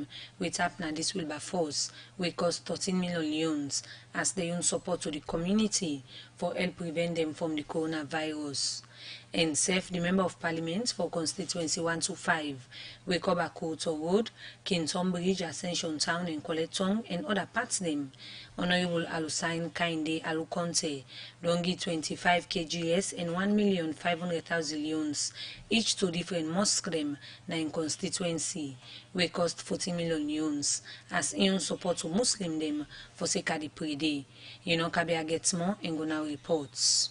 them we tap na this Wilberforce wey cost 13 million as they own support to the community for help prevent them from the coronavirus. And self the member of parliament for constituency 125 wey cover Koto Road, Kinton Bridge, Ascension Town and Collecton and other parts them. Honorable Alusain Kainde Alukonte don give 25 kgs and 1,500,000 loans each to different mosque them na in constituency wey cost 40 million loans as in support to Muslim them for sake of the pre-day. Kabia gets more and go now reports.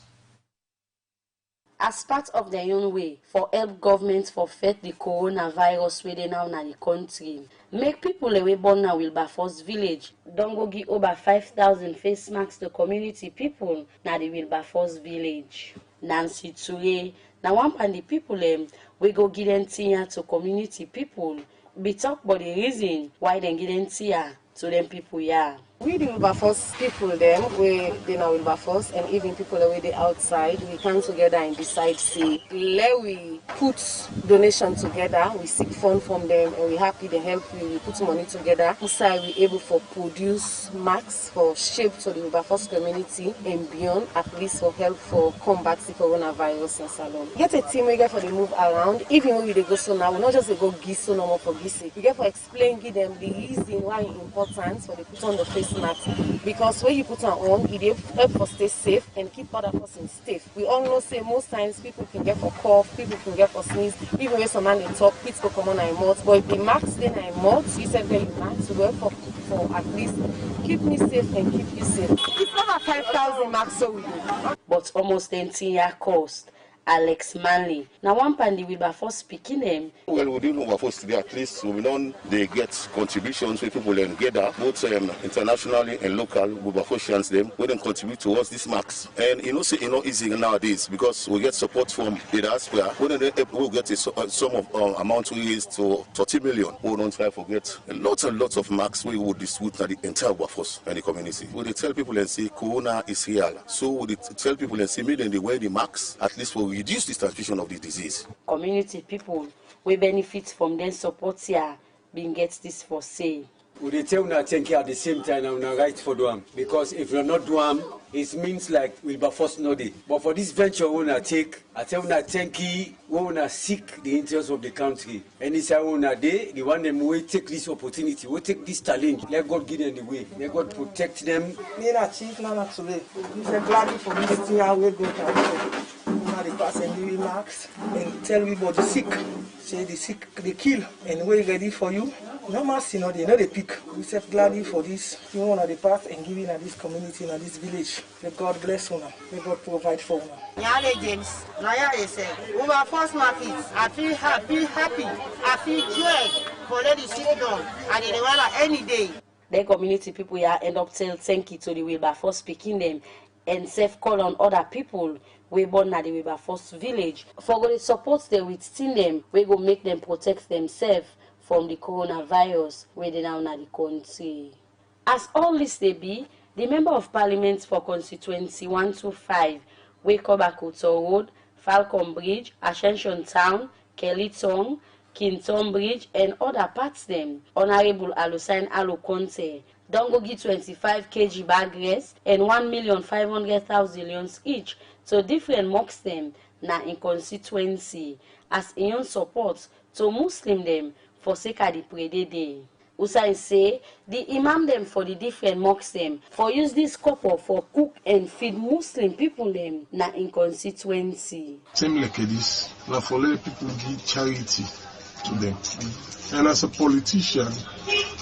As part of their own way for help government for fight the coronavirus where they now in the country, make people away born now Wilberforce village. Don't go give over 5,000 face masks to community people na the Wilberforce village. Nancy Ture, now one pan the people we go give them tia to community people. Be talk about the reason why they give them tia to them people We the Wilberforce people they now Wilberforce and even people away the outside, we come together and decide say let we put donation together, we seek fund from them and we happy they help we put money together. Inside we able for produce masks for shape to the Wilberforce community and beyond, at least for help for combat the coronavirus in Salone. Get a team we get for the move around, even when we go so now, we not just go give so no more for gissy. We get for explain give them the reason why important for the put on the face mask, because when you put on it help for stay safe and keep other persons safe. We all know say most times people can get for cough, people can get for sneeze, even when someone they talk, kids go come on a mouth. But if the mask then I mouth, you said very mask to work for at least keep me safe and keep you safe. It's over 5,000 masks so we do. But almost 10-year cost. Alex Manley. Now one pan the Wilberforce speaking them. Well, we didn't Wilberforce today at least, so we know they get contributions with people and gather, both internationally and local Wilberforcians them, we then contribute towards this marks. And say easy nowadays because we get support from the diaspora. We'll get a sum of amount we raised to 30 million. We don't try to forget lots and lots of marks we would distribute to the entire Wilberforce and the community. We tell people and say Corona is real. So we tell people and say maybe they wear the marks at least for reduce the transmission of the disease. Community people we benefit from their support here being gets this for sale. We tell you thank you at the same time and right for them because if you're not doing it means like Wilberforce no day. But for this venture we wanna take, I tell you thank you, we wanna seek the interest of the country. And it's our day, the one them we take this opportunity, we take this challenge. Let God give them the way. Let God protect them. Nina chief Nana today. We say glad for this thing how we go to the pass and the remarks and tell everybody sick. Say the sick they kill and we're ready for you. No mercy, they know they pick. We say gladly for this. You want the path and giving at this community and this village. May God bless you now. May God provide for you now. Nyale James, Naya say, Wilberforce market, I feel happy, I feel joy for let the sick done and they want any day. The community people here end up tell thank you to the Wilberforce speaking them and self call on other people we born at the Wilberforce village for go support them with them we go make them protect themselves from the coronavirus where they now in the country. As all this they be, the member of parliament for constituency 125 we cover Koto Road, Falcon Bridge, Ascension Town, Kellyton, Kinton Bridge and other parts them. Honorable Alusain Alukonte don't go give 25 kg bag rest and 1,500,000 loans each to different mosques them na in constituency as in support to Muslim them for sake of the pre-day day. Usain say the imam them for the different mosques them for use this couple for cook and feed Muslim people them na in constituency. Same like this, na for let people give charity to them. And as a politician,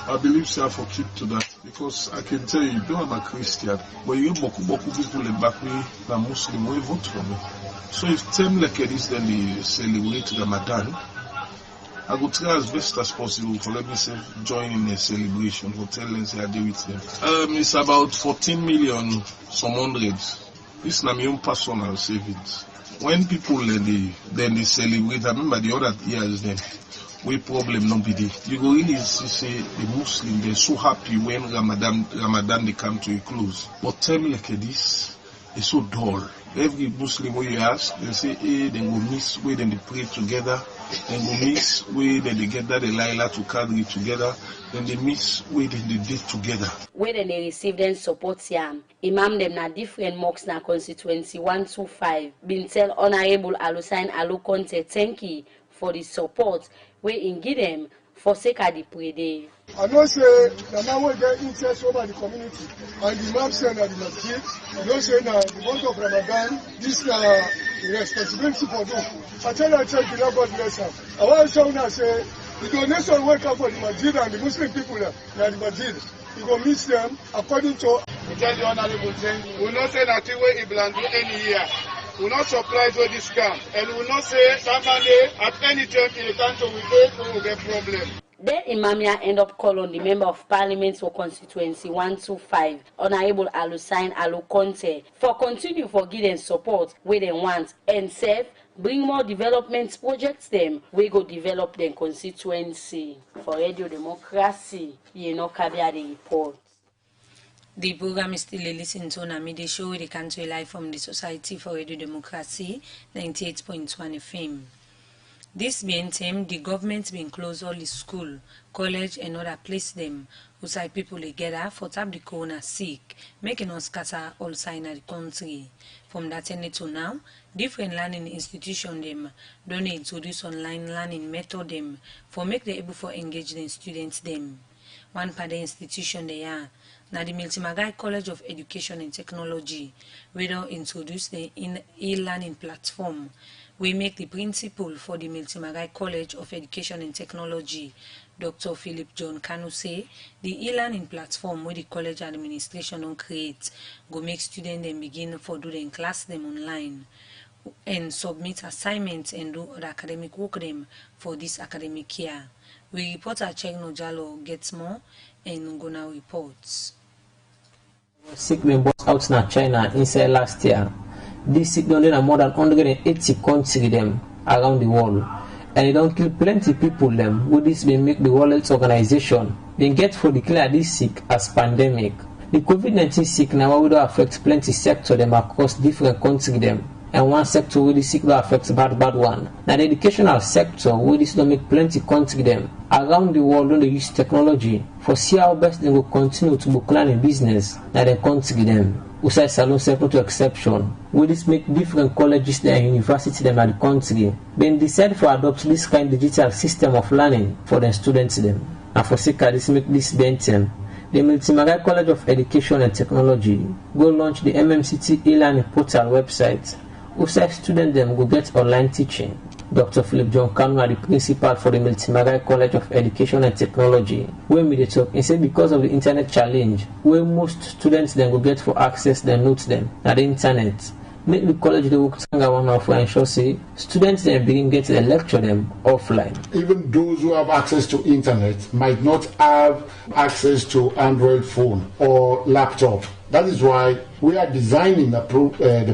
I believe so for keep to that because I can tell you, though I'm a Christian, but you boku people in Bakwe, a Muslim, will vote for me. So if time like this, then they celebrate Ramadan, I go try as best as possible for let me say join in a celebration for tell them say I deal with them. It's about 14 million some hundreds. This is my own personal savings. When people then they celebrate, I remember the other years then. We problem no be there. You go really see the Muslim they're so happy when Ramadan they come to a close. But time like this is so dull. Every Muslim where you ask, they say, hey, they will miss where then they pray together. then go mix way that they get that the Lila to carry it together, then they mix way that they did together. Where then they receive them support yam. Imam them na different mocks na constituency 125. Been tell Honorable Alusain Alukonte thank you for the support where in give them for sake of the pre-day. I know say the man will get interest over the community and the Imam say that the masjid, you know say now the month of Ramadan, this is the responsibility for them. I tell you, the Lord God bless her. I want to show now say the donation will come for the masjid and the Muslim people that the masjid. You go meet them according to. We tell the honorable thing. We will not say that we will Iblan do any year. We will not surprise with this scam. And we will not say somebody at any time in the country we will get problem. Then Imamia end up calling the member of parliament for constituency 125, Honorable Alusain Alukonte, for continue for giving support where they want and save bring more development projects them we go develop their constituency. For Radio Democracy, you know Kabia the report. The program is still a listen to Namide show with the country live from the Society for Radio Democracy 98.1 FM. This being time, the government been close all the school, college and other place them outside people together for tap the corona sick, making us scatter all sign of the country. From that end to now, different learning institution them don't introduce online learning method them for make they able for engage the students them. One part of the institution they are now the Miltimagai College of Education and Technology. We don't introduce the e-learning platform. We make the principal for the Miltimagai College of Education and Technology, Dr. Philip John Kanu say the e-learning platform where the college administration don't create go make students then begin for doing class them online and submit assignments and do other academic work them for this academic year. We reporter Cheng Nojalo gets more and Gona reports. Sick been bought out in China inside last year. This sick done in more than 180 countries them around the world. And it don't kill plenty people them who this been make the World Health Organization been get for declare this sick as pandemic. The COVID-19 sick now will affect plenty sector them across different countries them. And one sector where the sick will affect bad one. Now the educational sector where this don't make plenty countries them around the world don't use technology for see how best they will continue to book learning business that they country them. Usai Salone sector to exception, where this make different colleges and universities them at the country, then decide for adopt this kind of digital system of learning for the students them. And for Sika this make this bencham, the Miltimagai College of Education and Technology go launch the MMCT e-learning portal website. Usai students them go get online teaching. Dr. Philip John Kanu, the principal for the Miltimagai College of Education and Technology, when we talk, he said because of the internet challenge, where most students then go get for access their notes them at the internet, make the college they work one of ensure say students then begin get the lecture them offline. Even those who have access to internet might not have access to Android phone or laptop. That is why we are designing the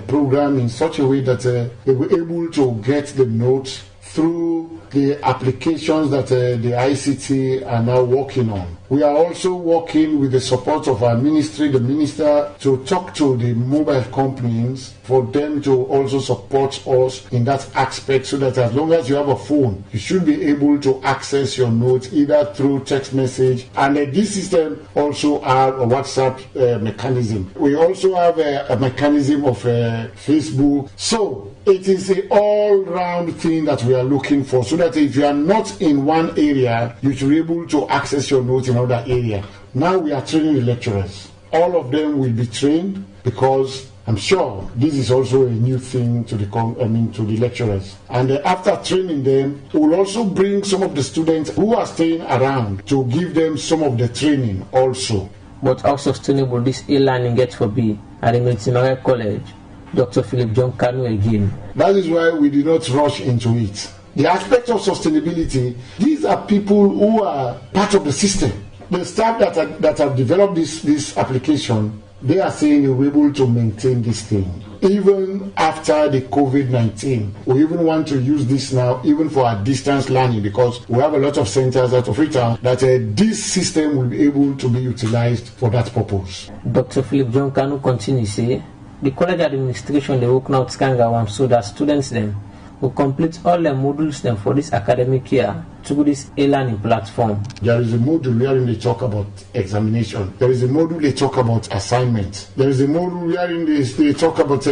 program in such a way that they were able to get the notes through the applications that the ICT are now working on. We are also working with the support of our ministry, the minister, to talk to the mobile companies for them to also support us in that aspect so that as long as you have a phone, you should be able to access your notes either through text message. And this system also have a WhatsApp mechanism. We also have a mechanism of Facebook. So it is an all-round thing that we are looking for so that if you are not in one area, you should be able to access your notes in another area. Now we are training the lecturers. All of them will be trained because I'm sure this is also a new thing to the lecturers. And after training them, we'll also bring some of the students who are staying around to give them some of the training also. But how sustainable this e-learning gets for be at the Miltimagai College? Dr. Philip John Kanu again. That is why we did not rush into it. The aspect of sustainability, these are people who are part of the system. The staff that have developed this application, they are saying they will be able to maintain this thing. Even after the COVID-19, we even want to use this now, even for our distance learning, because we have a lot of centers out of Freetown that this system will be able to be utilized for that purpose. Dr. Philip John Kanu continues to say, the college administration they work now Skanga so that students them will complete all the modules them for this academic year through this e-learning platform. There is a module wherein they talk about examination. There is a module they talk about assignment. There is a module wherein they talk about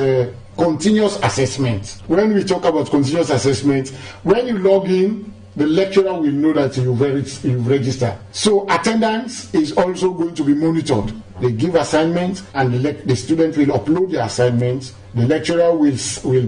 continuous assessment. When we talk about continuous assessment, when you log in, the lecturer will know that you've registered. So attendance is also going to be monitored. They give assignments and the student will upload the assignments. The lecturer will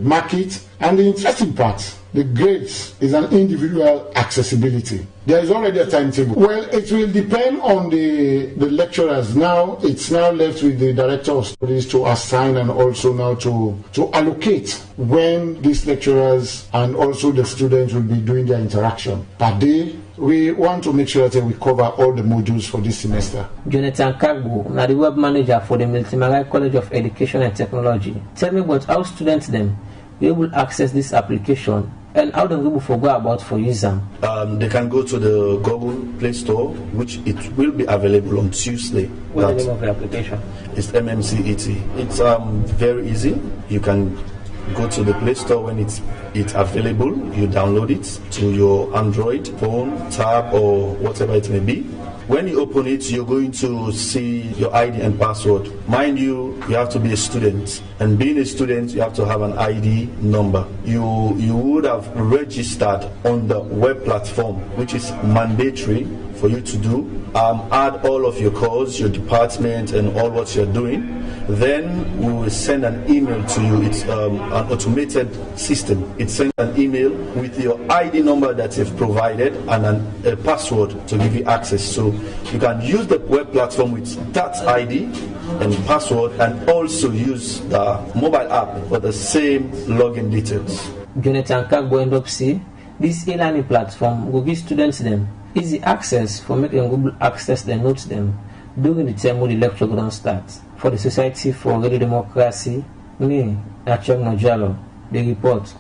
mark it. And the interesting part, the grades is an individual accessibility. There is already a timetable. Well, it will depend on the lecturers. Now, it's now left with the director of studies to assign and also now to allocate when these lecturers and also the students will be doing their interaction. Per day, we want to make sure that we cover all the modules for this semester. Jonathan Kagbo, now the web manager for the Multimedia College of Education and Technology. Tell me about how students them be able to access this application and how them people go about for using them. They can go to the Google Play Store, which it will be available on Tuesday. What's the name of the application? It's MMCET. It's very easy. You can go to the Play Store when it's available. You download it to your Android phone, tab, or whatever it may be. When you open it, you're going to see your ID and password. Mind you, you have to be a student. And being a student, you have to have an ID number. You would have registered on the web platform, which is mandatory for you to do. Add all of your course, your department, and all what you're doing. Then we will send an email to you. It's an automated system. It sends an email with your ID number that you've provided and a password to give you access. So you can use the web platform with that ID and password and also use the mobile app for the same login details. Jonathan Kagbo end up see this e-learning platform will give students them easy access for making Google access the notes them during the time when the lecture going start. For the Society for Radio Democracy, me, Nachem Nojalo, the report.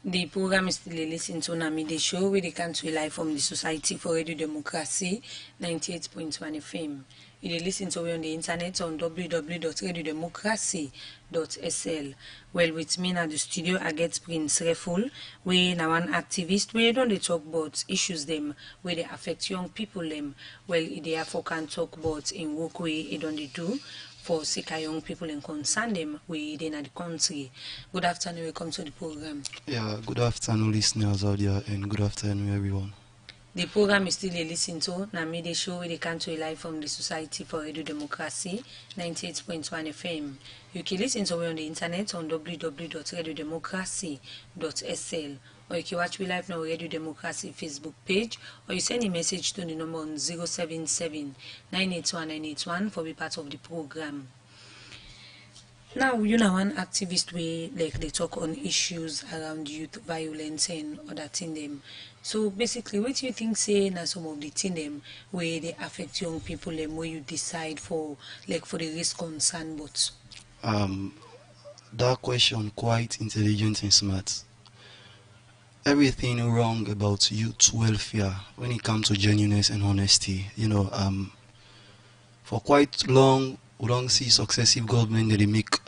The program is still listening to Namide Show with the country live from the Society for Radio Democracy, 98.1 FM. You listen to me on the internet on www.radiodemocracy.sl. Well, with me now the studio, I get Prince Reful, we now one activist, we don't talk about issues them, where they affect young people them. Well, they therefore can talk about in work way they don't do for sick young people and concern them within the country. Good afternoon, welcome to the program. Yeah, good afternoon listeners out there and good afternoon everyone. The program is still a listen to Namide Show with the country live from the Society for Radio Democracy, 98.1 FM. You can listen to me on the internet on www.radiodemocracy.sl, or you can watch me live on Radio Democracy Facebook page, or you send a message to the number on 077 981 981 for be part of the program. Now, you know, one activist way like they talk on issues around youth violence and other thing them. So basically, what do you think say now some of the thing them where they affect young people them where you decide for like for the risk concern but that question quite intelligent and smart. Everything wrong about youth welfare when it comes to genuineness and honesty, you know, for quite long we don't see successive government that they make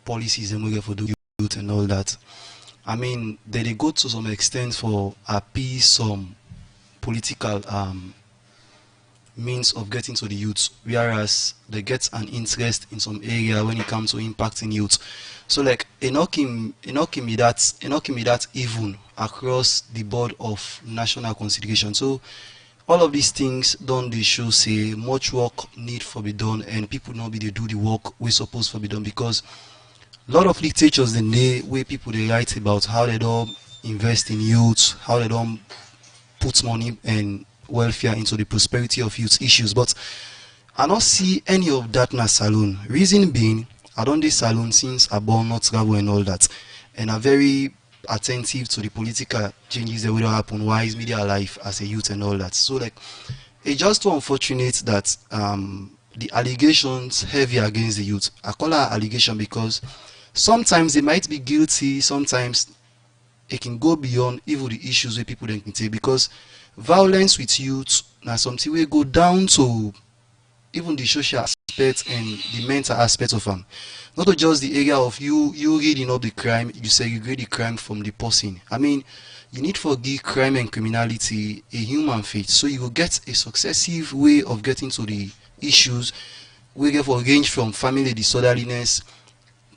policies and we get for the youth and all that. I mean, they go to some extent for appease some political means of getting to the youth, whereas they get an interest in some area when it comes to impacting youth. So like it can be that even across the board of national consideration. So all of these things don't they show say much work need for be done and people not be they do the work we supposed to be done, because a lot of literatures in the way people they write about how they don't invest in youth, how they don't put money and welfare into the prosperity of youth issues, but I don't see any of that in a Salone. Reason being, I don't do Salone since I born, not travel and all that, and I'm very attentive to the political changes that will happen, why is media life as a youth and all that. So like it's just too unfortunate that the allegations heavy against the youth. I call her allegation because sometimes they might be guilty, sometimes it can go beyond even the issues where people don't can take, because violence with youth now something will go down to even the social aspect and the mental aspect of them. Not just the area of you reading up the crime, you segregate the crime from the person. I mean, you need to give crime and criminality a human fate, so you will get a successive way of getting to the issues. We get for range from family disorderliness,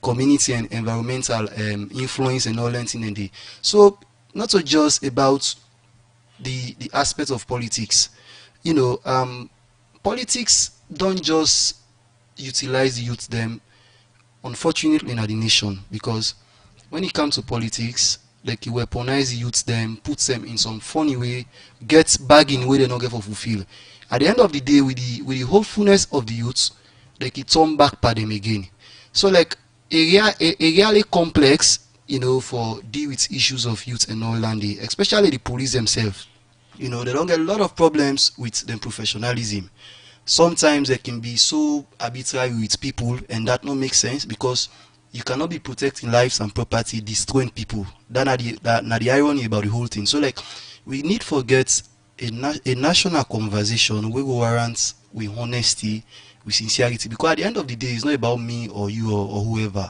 community and environmental influence and all that in the. So not so just about the aspect of politics. Politics don't just utilize the youth them, unfortunately, in the nation, because when it comes to politics, like you weaponize the youth them, put them in some funny way, get bagging where they not get for fulfill. At the end of the day, with the hopefulness of the youth, like it turn back by them again. So like a really complex, for deal with issues of youth and all that, especially the police themselves. They don't get a lot of problems with their professionalism. Sometimes they can be so arbitrary with people, and that not make sense, because you cannot be protecting lives and property, destroying people. That's the irony about the whole thing. So like, we need to get a national conversation where we warrant with honesty, with sincerity, because at the end of the day, it's not about me or you or whoever.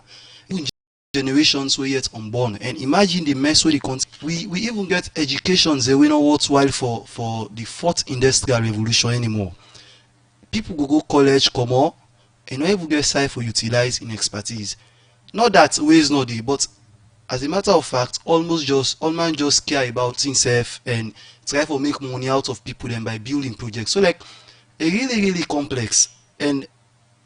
Even generations were yet unborn, and imagine the mess where we even get educations that we not worthwhile for the fourth industrial revolution anymore. People go college, come on, and not even get side for utilize in expertise. Not that ways not there, but as a matter of fact, all man just care about himself and try to make money out of people then by building projects. So like, a really complex, and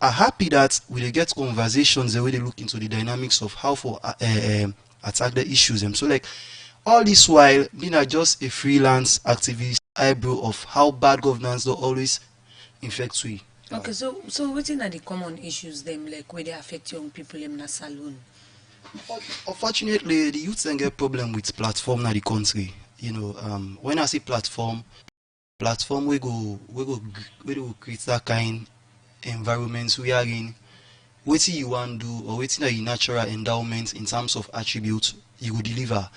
I'm happy that we get conversations the way they look into the dynamics of how to attack the issues. And so like, all this while being just a freelance activist, eyebrow of how bad governance don't always infect we. Okay, so what are the common issues them, like where they affect young people in the salon? Unfortunately, the youth then get problem with platform in the country. When I say platform we go create that kind environments we are in. What you want to do, or waiting a natural endowment in terms of attributes you will deliver.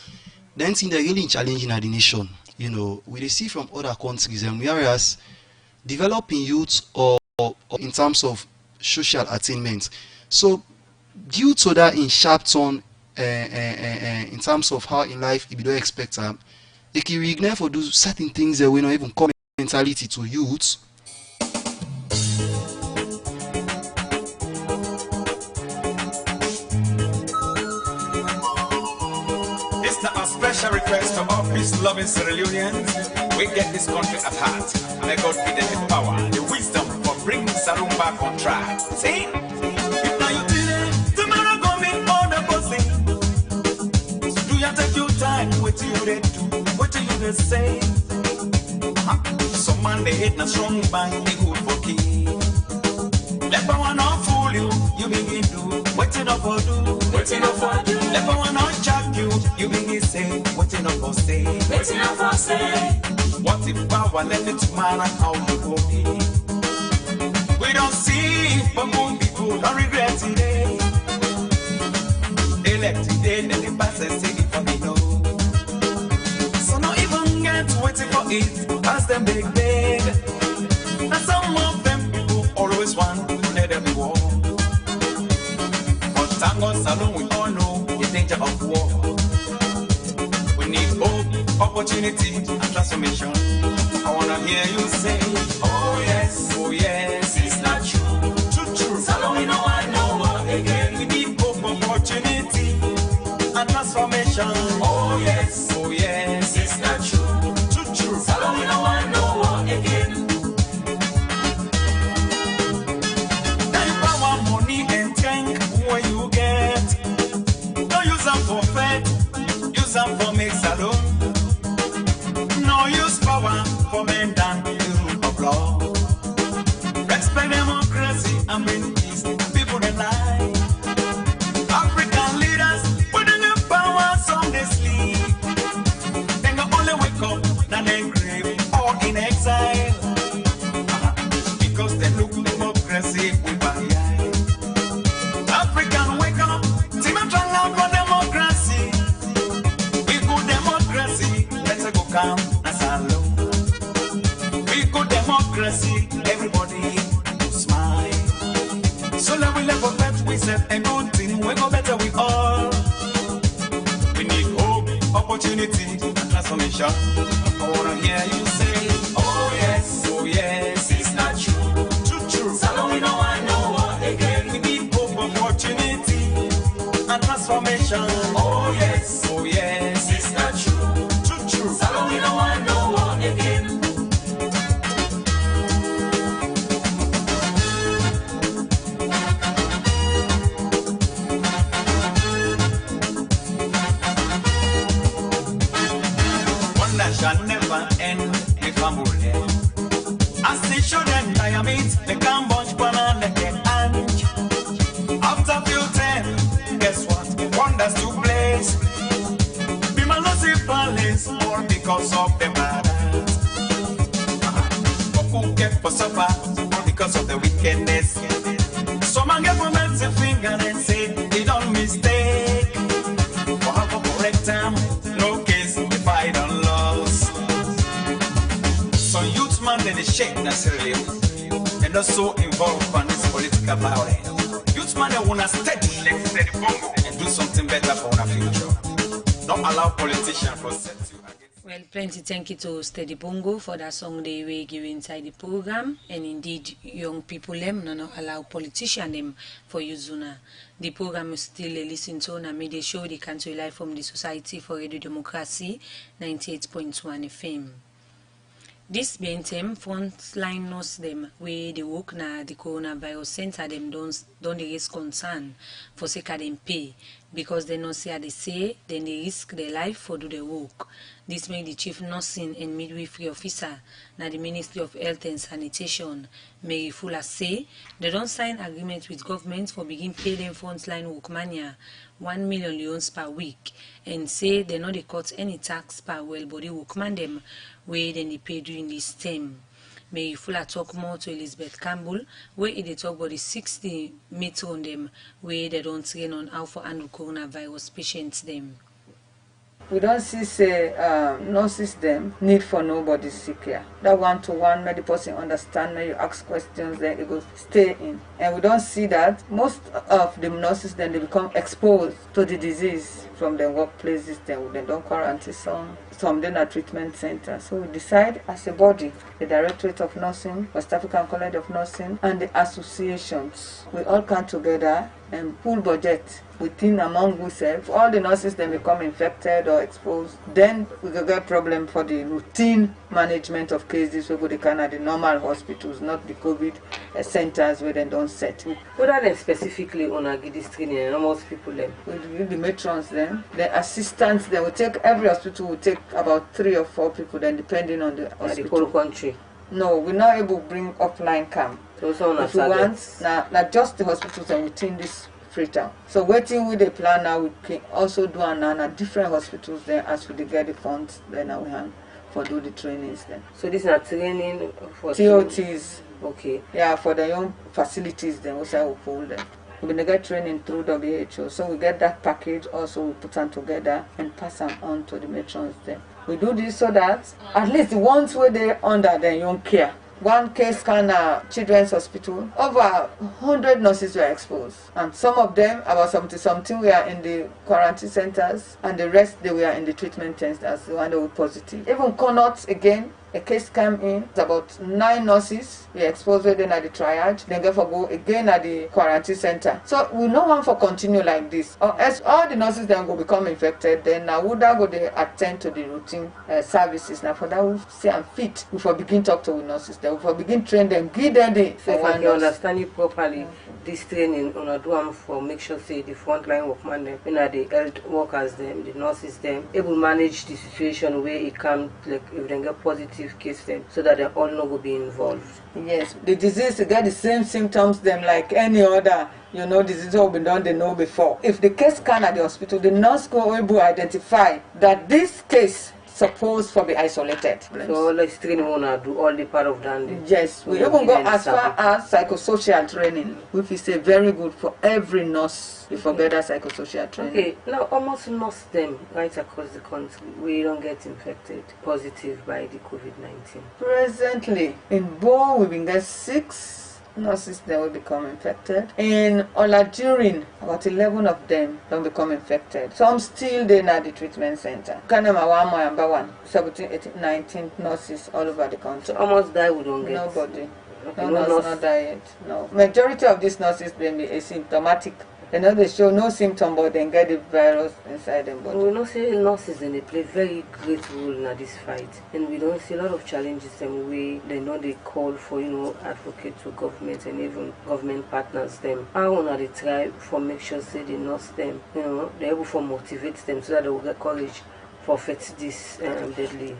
Then thing they're really challenging at the nation. We see from other countries, and whereas developing youth or in terms of social attainment. So due to that in sharp turn in terms of how in life if you don't expect it can reignite for do certain things that we not even come mentality to youth. It's not a special request to all peace-loving Sierra Leoneans. We get this country at heart. May God give them the power, the wisdom for bringing Salone back on track. See? If now you today, tomorrow go make all the bossing. Do you take your time? What do you do? What do you say? Some man they hate na strong bank, they good for key. Let one not fool you, you begin do. Waiting up for do, waiting up for do. Let one not jack you, you begin say. Waiting up for say, waiting up for say. What if power left it to man and how you go be? We don't see, but moon people don't regret today. Elect today, then the pass and say it for me no. So not even get waiting for it, pass them big. And some of them people always want to let them be war. But thank God Salone, we all know the danger of war. We need hope, opportunity, and transformation. I wanna hear you say, oh yes, it's not true. True. Salone, we know I know what again. We need hope, opportunity, and transformation. Oh yes, it's not true. True. Salone, we know I know what again. Now you power, money, and tank where you get. Don't use them for fed, use them for make Salone. No use power for men than the rule of law. Respect democracy and bring peace. People that lie. African leaders putting their power on they sleep. They can only wake up and then grave or in exile. Because they look democracy with by eye. African wake up, team and turn out for democracy. We good democracy, let's go come. We good democracy, everybody we never bet, we said a good thing, we go better with all. We need hope, opportunity, and transformation. I wanna hear you say, oh yes, it's not true. True. Salone, we don't want no war again. We need hope, opportunity, and transformation. Oh yes, it's not true. True. Salone, we don't want no war again. Shall never end with family. As they show them diamonds, they can't bunch banana, they ange. After few time, guess what? Wonders to place. Be my lossy palace, all because of the murders. Who get for supper, all because of the wickedness. Some man get for melting finger and say, they don't mistake. For have a correct time, no case, if I don't lose. Some youth man then they shake necessarily and also involved in this political violence. Youth man they wanna steady bongo and do something better for our future. Don't allow politicians to set you against. Well, plenty thank you to Steady Bongo for that song they were giving inside the program. And indeed, young people them no allow politicians them for Yuzuna. The program is still a listen to on a media show, the country live from the Society for Radio Democracy, 98.1 FM. This being them frontline nurse them where they work na the coronavirus center them don't raise concern for sake of them pay because they not say they say then they risk their life for do the work. This make the chief nursing and midwifery officer na the Ministry of Health and Sanitation Mary Fuller say they don't sign agreement with government for begin pay them frontline workmania 1 million leons per week and say they not they cut any tax per well body workman them where then they pay during this term. Mary Fuller talk more to Elizabeth Campbell where they talk about the 60 matron them where they don't train on how for handle coronavirus patients them. We don't see say no system need for nobody sick here. That one-to-one, make the person understand, make you ask questions, then it will stay in. And we don't see that most of the nurses then they become exposed to the disease from their workplaces, then they don't quarantine some then at treatment center. So we decide as a body, the Directorate of Nursing, West African College of Nursing, and the associations, we all come together and pool budget within among ourselves. All the nurses then become infected or exposed, then we will get problem for the routine management of cases we go to the normal hospitals, not the COVID centers where they don't set. What are they specifically on a this training and most people then? We do the matrons then, the assistants then, we take every hospital will take about 3 or 4 people then depending on the hospital. The whole country? No, we're not able to bring offline camp. So if we want, not just the hospitals and within this Freetown. So waiting with the plan now, we can also do a different hospitals then as we get the funds then we have for do the trainings then. So this is not training for TOTs. Okay. Yeah, for the young facilities then also we pull them. We get training through WHO. So we get that package also we put them together and pass them on to the matrons then. We do this so that at least the ones where they under the young care. One case can children's hospital, over 100 nurses were exposed, and some of them, about 70-something, were in the quarantine centers, and the rest they were in the treatment centers, the one that were positive. Even Connaught again, a case came in, about 9 nurses were exposed within at the triage, then therefore go again at the quarantine center. So we no want for continue like this. Or as all the nurses then go become infected, then now would that go they attend to the routine services. Now for that we see and fit, we for begin talk to the nurses, then we for begin train them, give them the so if I can understand you properly, this training on a do for make sure say the frontline workman them, you know, the health workers them, the nurses them, able manage the situation where it can like if they get positive case them so that they all not will be involved. Yes, the disease to get the same symptoms them like any other disease will be done they know before. If the case can at the hospital, the nurse will able to identify that this case supposed for be isolated. So let's train wanna do all the part of that. Yes, we even go as far as psychosocial training, which is very good for every nurse before better psychosocial training. Okay, now almost nurse them right across the country we don't get infected positive by the COVID-19. Presently in Bo we've been get 6 nurses they will become infected. In Olajurin, about 11 of them don't become infected. Some still they at the treatment center. Kanema 1, 17, 18, 19 nurses all over the country. So almost die we don't get. Nobody. Okay, No no nurse nurse. not die yet. No. Majority of these nurses they be asymptomatic. They know they show no symptom, but they get the virus inside them body. We don't see nurses and they play very great role in this fight, and we don't see a lot of challenges them way they know they call for advocate to government and even government partners them. I wanna they try for make sure say they nurse them, they're able to motivate them so that they will get courage for fight this deadly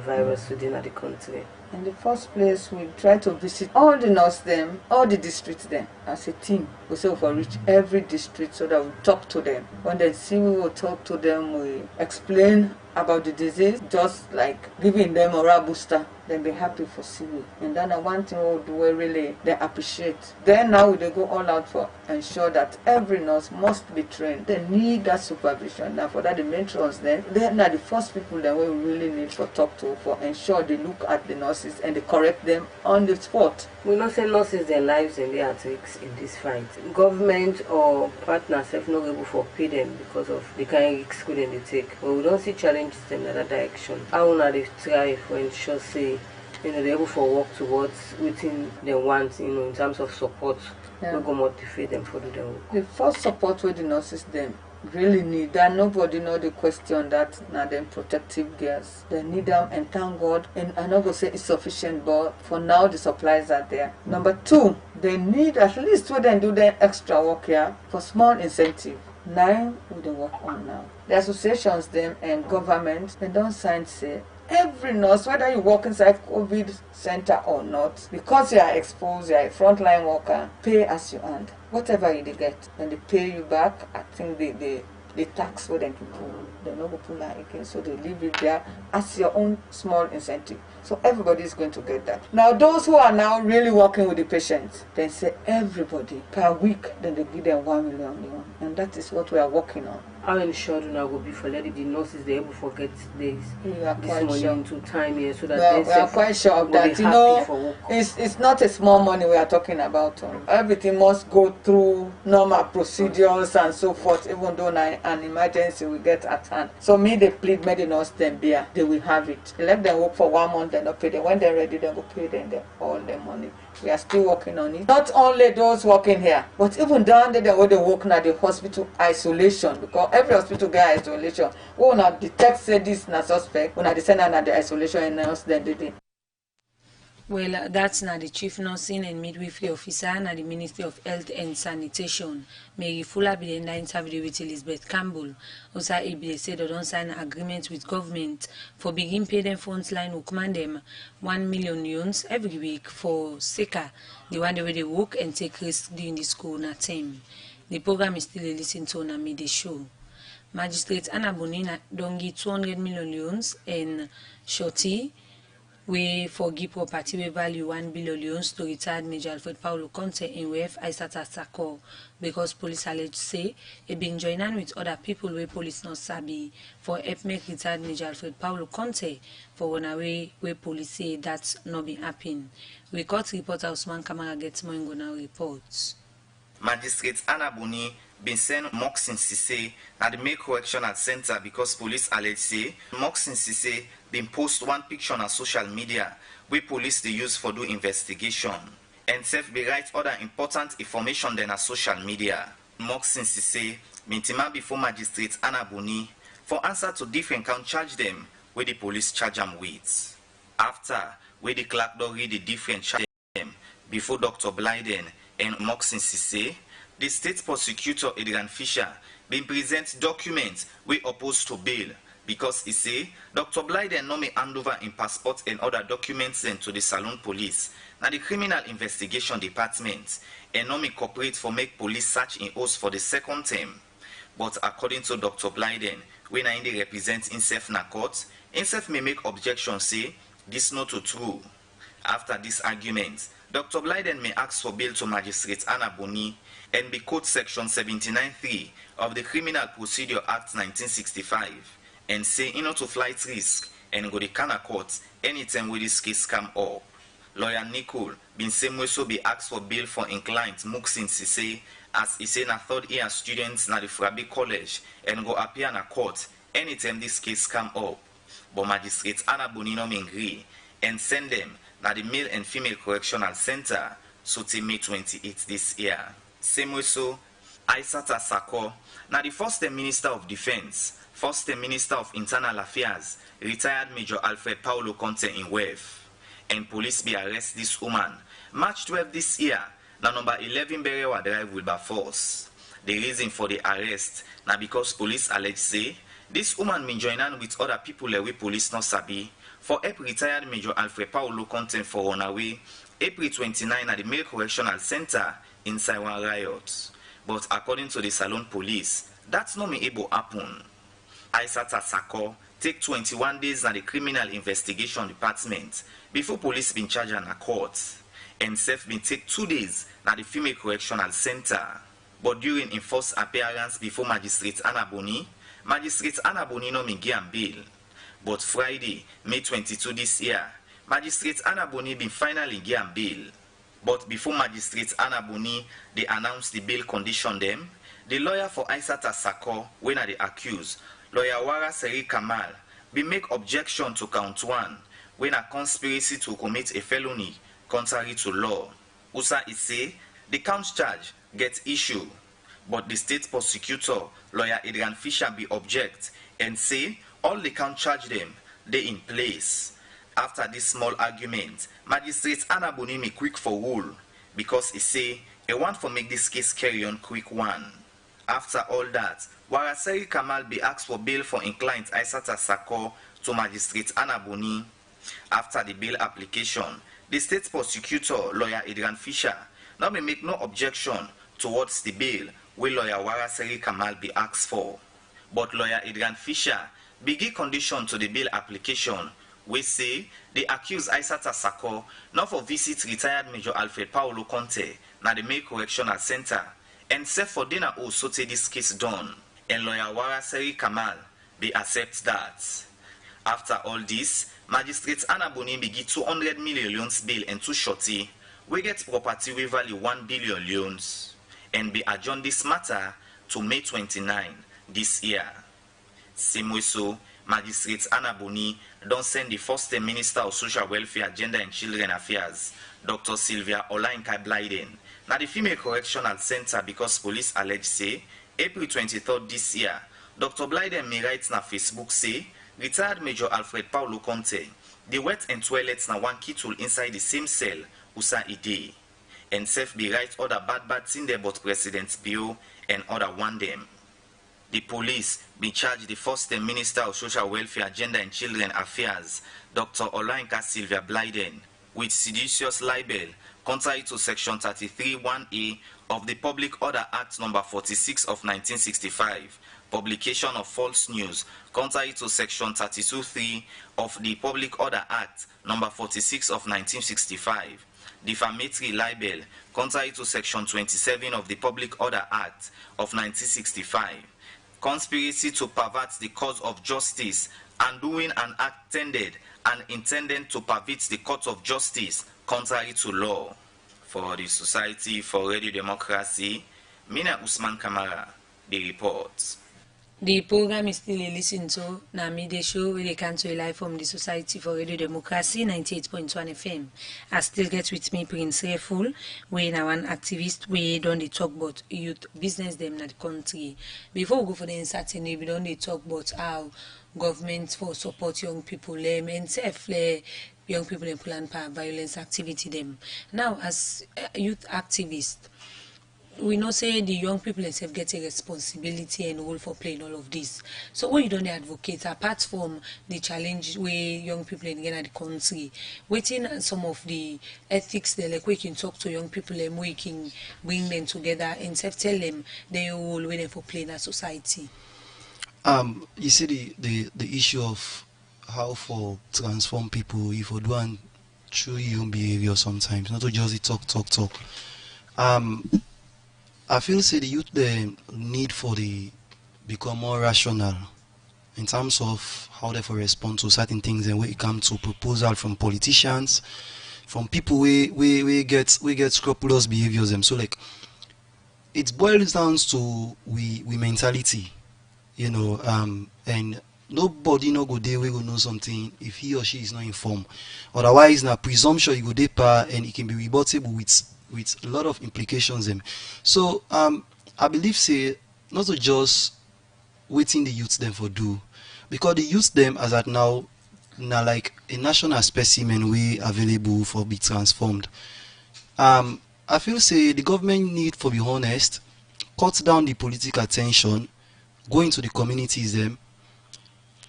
virus within the country. In the first place, we try to visit all the nurse them, all the districts them as a team. We say we reach every district so that we talk to them. When they see we will talk to them, we explain about the disease, just like giving them oral booster. Then be happy for seaweed. And then one thing we do we really they appreciate. Then now they go all out for ensure that every nurse must be trained. They need that supervision. Now for that the matrons then they're not the first people that we really need for talk to for ensure they look at the nurses and they correct them on the spot. We not say nurses their lives and their risks in this fight. Government or partners have not able to pay them because of the kind of risks they take. But we don't see challenges in that direction. How will they try for ensure say they're able to work towards within they want, in terms of support. Yeah. We go motivate them for do their work. The first support with the nurses them really need that. Nobody know the question that now them protective gears. They need them, and thank God. And I'm not gonna say it's sufficient, but for now the supplies are there. Number two, they need at least when they do their extra work here for small incentive. Now we don't work on now. The associations them and government they don't sign say every nurse, whether you work inside COVID center or not, because you are exposed, you are a frontline worker, pay as you earn. Whatever you get, and they pay you back. I think the tax for them to pull, they not go pull that again, so they leave it there as your own small incentive. So everybody is going to get that. Now those who are now really working with the patients, they say everybody per week, then they give them 1 million, and that is what we are working on. How sure do now go be for letting the nurses they able to forget this money sure. into time here so that We are quite sure of that. It's not a small money we are talking about. Everything must go through normal procedures and so forth, even though an emergency will get at hand. So they plead, may the nurse them bear, they will have it. Let them work for 1 month, then pay them. When they're ready, they go pay them all the money. We are still working on it. Not only those working here, but even down there where they work at the hospital isolation, because every hospital get isolation. We will not detect say this na suspect, we will not send at the isolation and else then they did. Well, that's now the Chief Nursing and Midwifery Officer and the Ministry of Health and Sanitation. Mary Fuller be the interview with Elizabeth Campbell. Also, they said they don't sign an agreement with government for begin pay them frontline who command them 1 million euros every week for SECA, the one where they work and take risks during the school time. The program is still a listen to on midday show. Magistrate Anna Bonina don't give 200 million euros and shorty we forgive property we value 1 billion to retired Major Alfred Paulo Conte in WF Aisata Sako because police alleged say he been joining with other people where police not sabi for help make retired Major Alfred Paulo Conte for one away where police say that's not been happening. We caught reporter Usman Kamara gets more in now reports. Magistrate Anna Boni been sent Moxin Sise at the Make Correctional Center because police alleged say Moxin Sise been post one picture on social media where police they use for do investigation and self be write other important information than a social media. Moxin Sise been tima before Magistrate Anna Boni for answer to different count charge them where the police charge them with. After where the clerk don't read the different charge them before Dr. Blyden and Moxin Sise, the state prosecutor Adrian Fisher been present documents we opposed to bail because he say Dr. Blyden no may hand over in passport and other documents sent to the Salone police now the criminal investigation department and no may cooperate for make police search in house for the second term. But according to Dr. Blyden, when I represent himself na court, himself may make objections say this not true. After this argument, Dr. Blyden may ask for bail to Magistrate Anna Boni and be quote section 79.3 of the Criminal Procedure Act 1965 and say in order to flight risk and go to Kana court anytime where this case come up. Lawyer Nicole bin same way so be asked for bail for im client Muxin Sise as he say na third year students na the Frabi College and go appear na court anytime this case come up. But Magistrate Anna Bonino agree and send them na the Male and Female Correctional Center so till May 28 this year. Same way so, Aissata Sako, na the first term Minister of Defense, first term Minister of Internal Affairs, retired Major Alfred Paulo Conte in WEF. And police be arrest this woman. March 12 this year, na number 11 Berewa Drive Wilberforce. The reason for the arrest na because police allege say this woman been join on with other people we police not sabi for help retired Major Alfred Paulo Conte for on away April 29 at the Male Correctional Center inside one riot. But according to the Salone police, that's not able happen. Aissata Sako take 21 days at the Criminal Investigation Department before police been charged in a court. And self been take 2 days at the Female Correctional Center. But during in first appearance before Magistrate Anna Boni no give bail. But Friday, May 22 this year, Magistrate Anna Boni been finally give bail. But before Magistrate Anna Boni, they announced the bail condition them, the lawyer for Aissata Sako, when are the accused, lawyer Wara Seri Kamal, be make objection to count 1, when a conspiracy to commit a felony contrary to law. Usa is say, the count charge gets issue, but the state prosecutor, lawyer Adrian Fisher, be object and say all the count charge them, they in place. After this small argument, Magistrate Anna Boni me quick for rule because he say he want for make this case carry on quick one. After all that, Waraseri Kamal be asked for bail for in client Aissata Sako to Magistrate Anna Boni. After the bail application, the state prosecutor, lawyer Adrian Fisher, now may make no objection towards the bail where lawyer Waraseri Kamal be asked for. But lawyer Adrian Fisher be give condition to the bail application. We say the accused Aissata Sako not for visit retired Major Alfred Paulo Conte na the Male Correctional Center and set for dinner also take this case done. And lawyer Waraseri Kamal be accept that. After all this, Magistrate Anna Boni be give 200 million loans bail and 2 shorty. We get property we value 1 billion loans and be adjourn this matter to May 29 this year. Same way so, Magistrate Anna Boni don't send the first term Minister of Social Welfare, Gender and Children Affairs, Dr. Sylvia Olainka Blyden, now the Female Correctional Center because police allege say, April 23rd this year, Dr. Blyden may write na Facebook say, retired Major Alfred Paulo Conte, the wet and toilets na one key tool inside the same cell, usa ide. And self be write other bad thing there but President Bio and other one them. The police be charged the first term Minister of Social Welfare, Gender and Children Affairs, Dr. Olainka Sylvia Blyden, with seditious libel, contrary to Section 33(1)(a) of the Public Order Act No. 46 of 1965, publication of false news, contrary to Section 32(3) of the Public Order Act No. 46 of 1965, defamatory libel, contrary to Section 27 of the Public Order Act of 1965, conspiracy to pervert the cause of justice, and doing an act tended and intended to pervert the court of justice contrary to law. For the Society for Radio Democracy, Mina Usman Kamara, the report. The program is still a listen to na midday show where they can to live from the Society for Radio Democracy 98.1 FM. I still get with me Prince Reful, we now one activist we don't they talk about youth business them in the country. Before we go for the uncertainty, we don't they talk about how government for support young people and self young people in plan for violence activity them. Now as youth activists, we know say the young people themselves get a responsibility and role for playing all of this. So what you don't advocate apart from the challenge where young people in the country, waiting some of the ethics that like we can talk to young people and we can bring them together and tell them their role when they for playing a society. You see the issue of how for transform people if you do and through your behavior sometimes, not to just talk. I feel say the youth the need for the become more rational in terms of how they for respond to certain things and when it comes to proposal from politicians, from people we get scrupulous behaviors them. So like it boils down to we mentality, and nobody no go there we go know something if he or she is not informed. Otherwise na presumption you go dey par and it can be rebuttable with a lot of implications them. So I believe say not to just waiting the youth them for do, because the youth them as at now like a national specimen way available for be transformed. I feel say the government need for be honest, cut down the political attention, go into the communities them.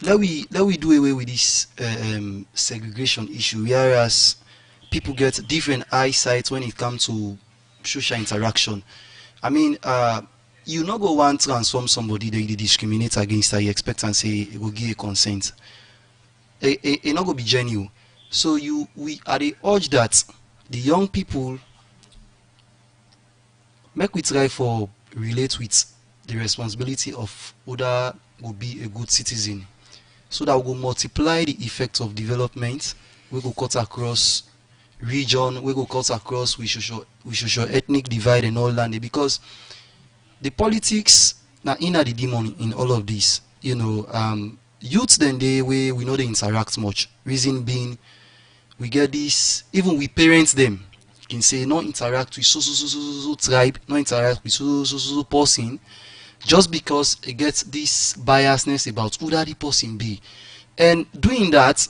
Let we do away with this segregation issue, whereas people get different eyesight when it comes to social interaction. I mean, you not go want transform somebody that you discriminate against, you expect and say it will give a consent. It not go be genuine. So we are the urge that the young people make we try for relate with the responsibility of whether will be a good citizen, so that we will multiply the effects of development. We will cut across region, we will cut across we social ethnic divide and all that, because the politics now in the demon in all of this. Youths then we know they interact much. Reason being, we get this, even we parents them can say not interact with so tribe, not interact with so person, just because it gets this biasness about who that person be. And doing that,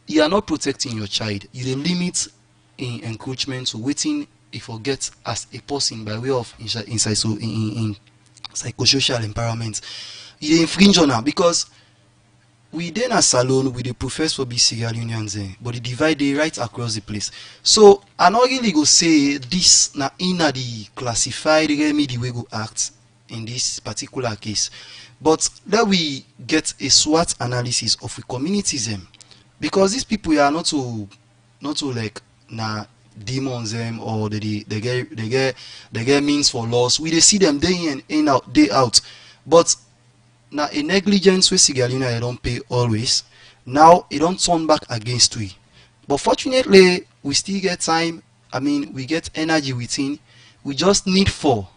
you are not protecting your child. You limit in encroachment to waiting if you get as a person by way of in psychosocial empowerment. You infringe on her, because we then a salon with the profess for BCL unions, but the divide they right across the place. So I not really go say this na in the classified remedy we go act in this particular case, but let we get a SWOT analysis of the communities them, because these people are not to like na demons them, or they get means for loss. We they see them day in out day out, but now a negligence with Sigalina they don't pay always. Now it don't turn back against we. But fortunately we still get time. I mean we get energy within. We just need for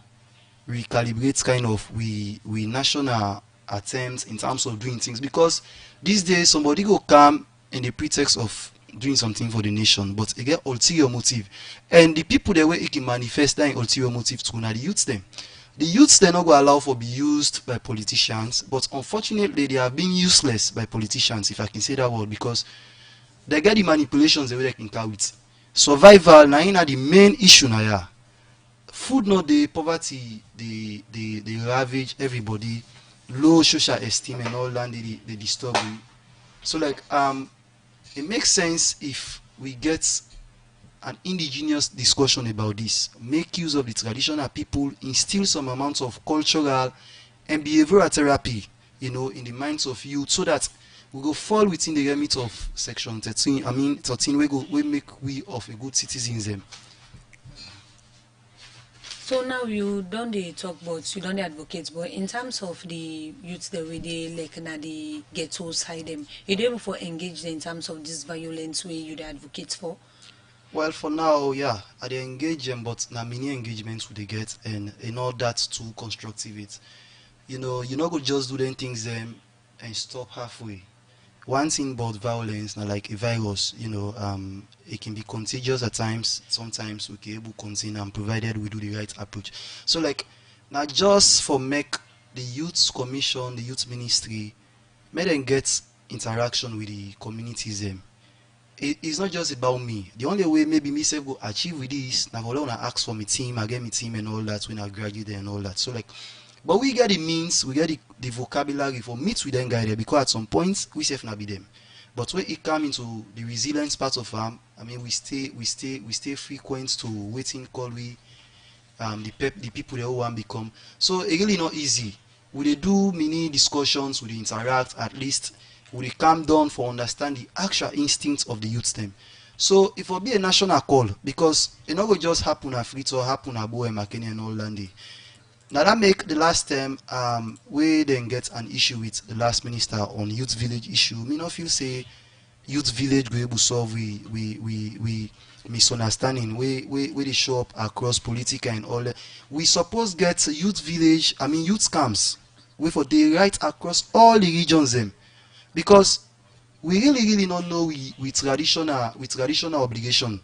recalibrate kind of we national attempts in terms of doing things, because these days somebody go come in the pretext of doing something for the nation, but it get ulterior motive, and the people the way it can manifest that ulterior motive to now the youths them. The youths they not go allow for be used by politicians, but unfortunately they are being useless by politicians, if I can say that word, because they get the manipulations the way they can carry it. Survival now the main issue now. Yeah. Food not the poverty, the ravage everybody, low social esteem and all that they disturb you. So like it makes sense if we get an indigenous discussion about this, make use of the traditional people, instill some amount of cultural and behavioral therapy, in the minds of youth, so that we go fall within the remit of section 13. I mean 13 we make we of a good citizens them. So now you don't dey talk about, you don't dey advocate, but in terms of the youths the way they like na the ghetto side them, you dey able for engage them in terms of this violence way you dey advocate for? Well, for now, yeah, I dey engage them, but na many engagements we dey get, and not that too constructive. It, you not go just do them things them and stop halfway. One thing about violence, now like a virus, it can be contagious at times. Sometimes we can able to contain, and provided we do the right approach. So like, now just for make the youth commission, the youth ministry, make them get interaction with the communities them. It's not just about me. The only way maybe myself go achieve with this, now I ask for my team, I get my team and all that when I graduate and all that. So like, but we get the means, we get the vocabulary for meet with them guy there, because at some point we self not be them. But when it come into the resilience part of farm, I mean we stay frequent to waiting call we the people they all want become. So it really not easy. We they do many discussions, we they interact at least. We calm down for understand the actual instincts of the youth them. So it will be a national call, because it not will just happen at Fritz or happen at Boe McKinney and all that. Now that make the last term we then get an issue with the last minister on youth village issue. Me not feel say youth village go able solve we misunderstanding where they show up across political and all that. We suppose get youth village, youth camps, where for they right across all the regions them, because we really don't know with traditional obligation.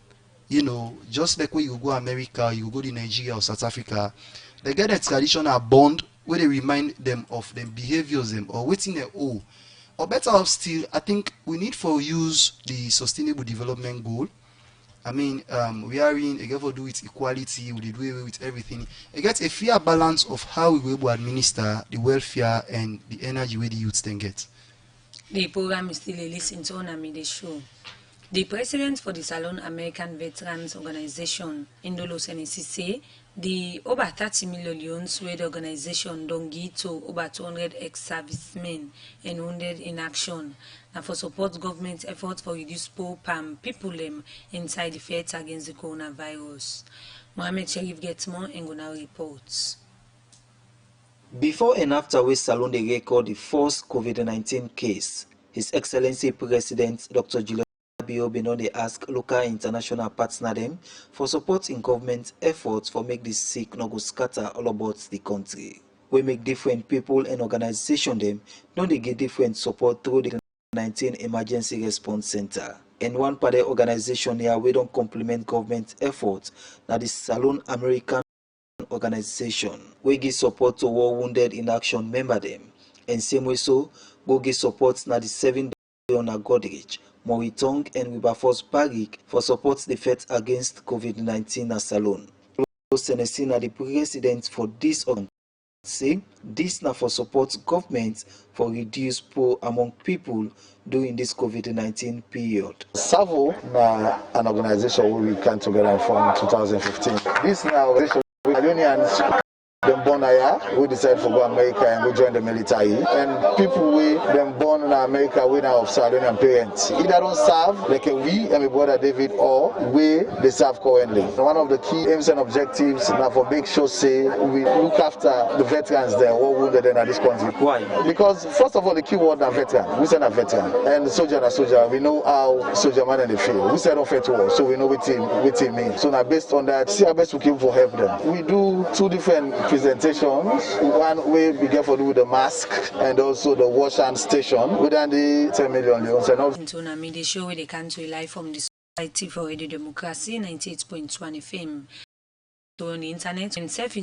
Just like when you go America, you go to Nigeria or South Africa, they get a traditional bond where they remind them of them behaviors them or waiting their own. Or better off still, I think we need for use the sustainable development goal. We are in a to do with equality, we do away with everything. It gets a fair balance of how we will able to administer the welfare and the energy where the youths then get. The program is still a listen to on the show. The president for the Salone American Veterans Organization, Indolo Senesi, say the over 30 million where the organization don't give to over 200 ex-servicemen and wounded in action. Now for support government efforts for reduce poor people inside the fight against the coronavirus. Mohamed Sharif gets more and gonna reports. Before and after we Salone they record the first COVID-19 case, His Excellency President Dr. Julius Benoni ask local and international partner them for support in government efforts for make this sick no go scatter all about the country. We make different people and organization them, don't they get different support through the 19 Emergency Response Center. And one part of the organization here we don't complement government efforts, now the Salone American Organization. We give support to war wounded in action member them. And same way so, go give support now the 7 on Godrich, Moritong and Wilberforce Barrick for support the fight against COVID-19 at Salone. Senesi na the president for this organization say this now for support government for reduce poor among people during this COVID-19 period. SAVO na an organization where we came together from 2015. This now organization unions them born here, we decided to go America and we join the military. And people we them born in America we now of Salonian parents. Either don't serve like we and my brother David or we they serve currently. One of the key aims and objectives now for make sure say we look after the veterans there who wounded in this country. Why? Because first of all the key word are veteran. We say a veteran. And soldier and soldier, we know how soldier man in the field. We say don't fight war, so we know what team means. So now based on that, see our best we keep for help them. We do two different presentations. One way we get for do with the mask and also the wash hand station within the 10 million leons. And also into a media show where they can to live from the Society for Radio Democracy 98.1 FM. So on the internet and self